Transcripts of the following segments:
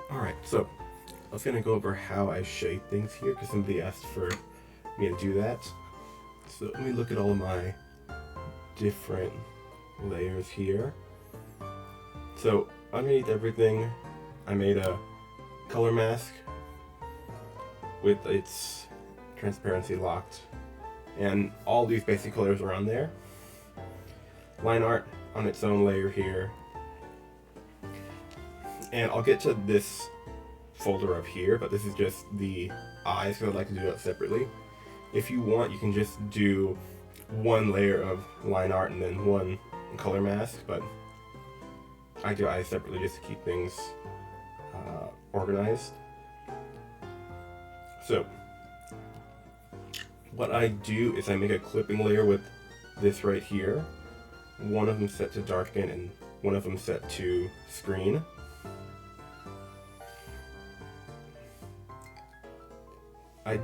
Alright, so I was gonna go over how I shade things here because somebody asked for me to do that. So let me look at all of my different layers here. So underneath everything, I made a color mask with its transparency locked, and all these basic colors are on there. Line art on its own layer here, and I'll get to this folder up here, but this is just the eyes, so I'd like to do that separately. If you want, you can just do one layer of line art and then one color mask, but I do eyes separately just to keep things organized. So what I do is I make a clipping layer with this right here. One of them set to darken and one of them set to screen. I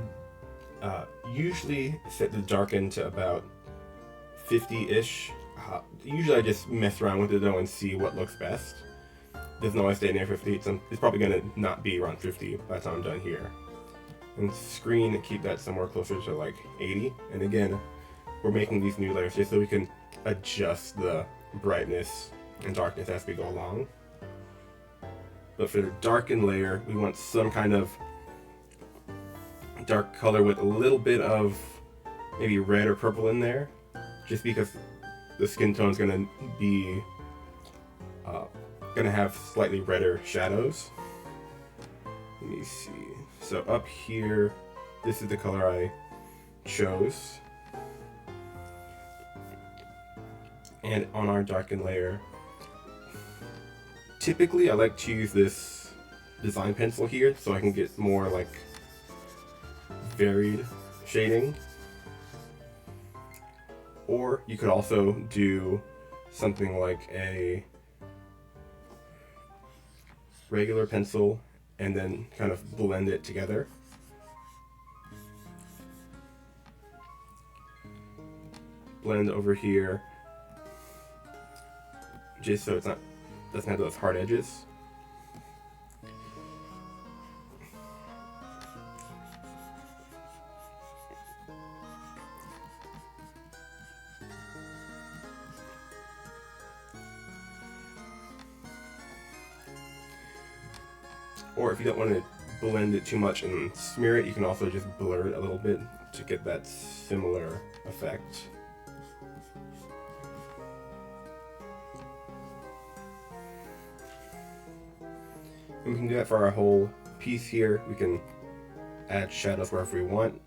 usually set the darken to about 50-ish. Usually I just mess around with it though and see what looks best. Doesn't always stay near 50. It's probably gonna not be around 50 by the time I'm done here. And screen, keep that somewhere closer to like 80. And again, we're making these new layers just so we can adjust the brightness and darkness as we go along. But for the darken layer, we want some kind of dark color with a little bit of maybe red or purple in there, just because the skin tone is going to be going to have slightly redder shadows. Let me see. So up here, this is the color I chose. And on our darken layer, typically I like to use this design pencil here so I can get more like varied shading. Or you could also do something like a regular pencil and then kind of blend it together. Blend over here, just so doesn't have those hard edges. Or if you don't want to blend it too much and smear it, you can also just blur it a little bit to get that similar effect. And we can do that for our whole piece here. We can add shadows wherever we want.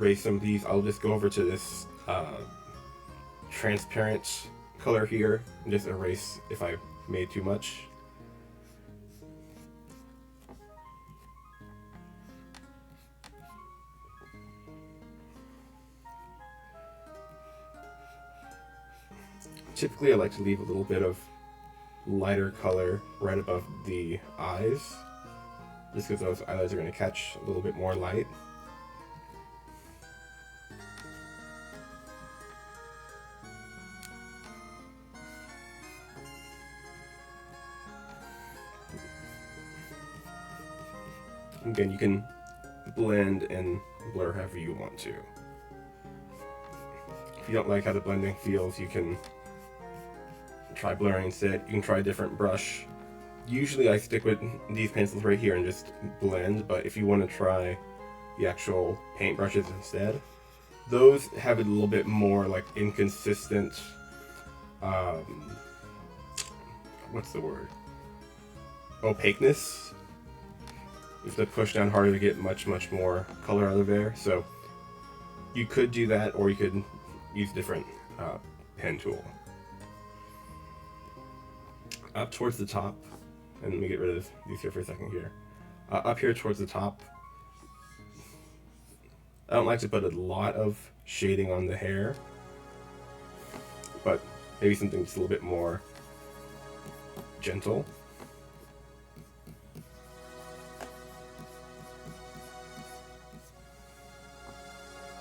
Erase some of these. I'll just go over to this transparent color here and just erase if I made too much. Typically I like to leave a little bit of lighter color right above the eyes, just because those eyelids are going to catch a little bit more light. Again, you can blend and blur however you want to. If you don't like how the blending feels, you can try blurring instead. You can try a different brush. Usually I stick with these pencils right here and just blend, but if you want to try the actual paint brushes instead, those have a little bit more like inconsistent, what's the word? Opaqueness. You have to push down harder to get much more color out of there. So you could do that, or you could use different pen tool. Up towards the top, and let me get rid of these here for a second here. Up here towards the top, I don't like to put a lot of shading on the hair, but maybe something just a little bit more gentle.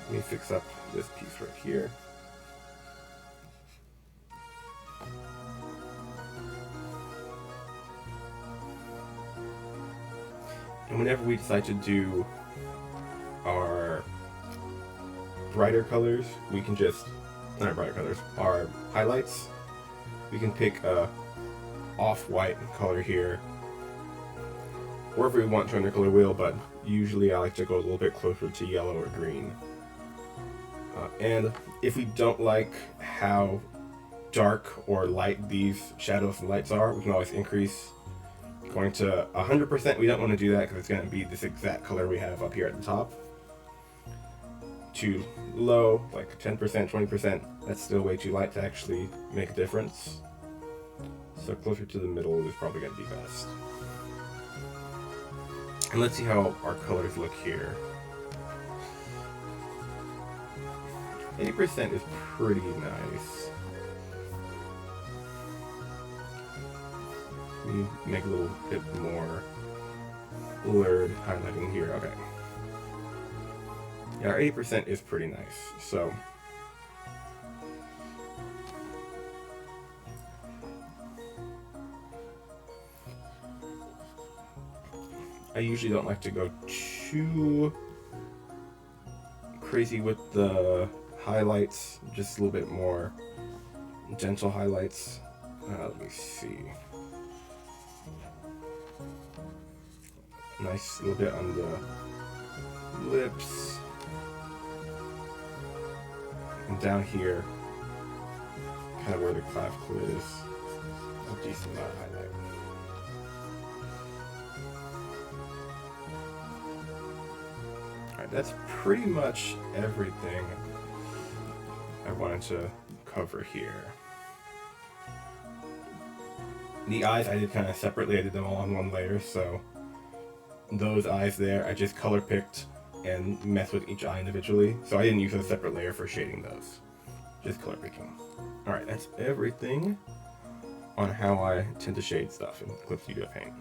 Let me fix up this piece right here. And whenever we decide to do our brighter colors, we can just, not brighter colors, our highlights, we can pick a off-white color here, wherever we want to on the color wheel, but usually I like to go a little bit closer to yellow or green. And if we don't like how dark or light these shadows and lights are, we can always increase. Going to 100%, we don't want to do that because it's going to be this exact color we have up here at the top. Too low, like 10%, 20%, that's still way too light to actually make a difference. So closer to the middle is probably going to be best. And let's see how our colors look here. 80% is pretty nice. We make a little bit more blurred highlighting here. Okay. Yeah, our 80% is pretty nice. So I usually don't like to go too crazy with the highlights, just a little bit more gentle highlights. Let me see. Nice little bit on the lips. And down here, kind of where the clavicle is, a decent amount of highlight. Alright, that's pretty much everything I wanted to cover here. The eyes I did kind of separately, I did them all on one layer, so those eyes there I just color picked and messed with each eye individually, so I didn't use a separate layer for shading those, just color picking. Alright, that's everything on how I tend to shade stuff in Clip Studio Paint.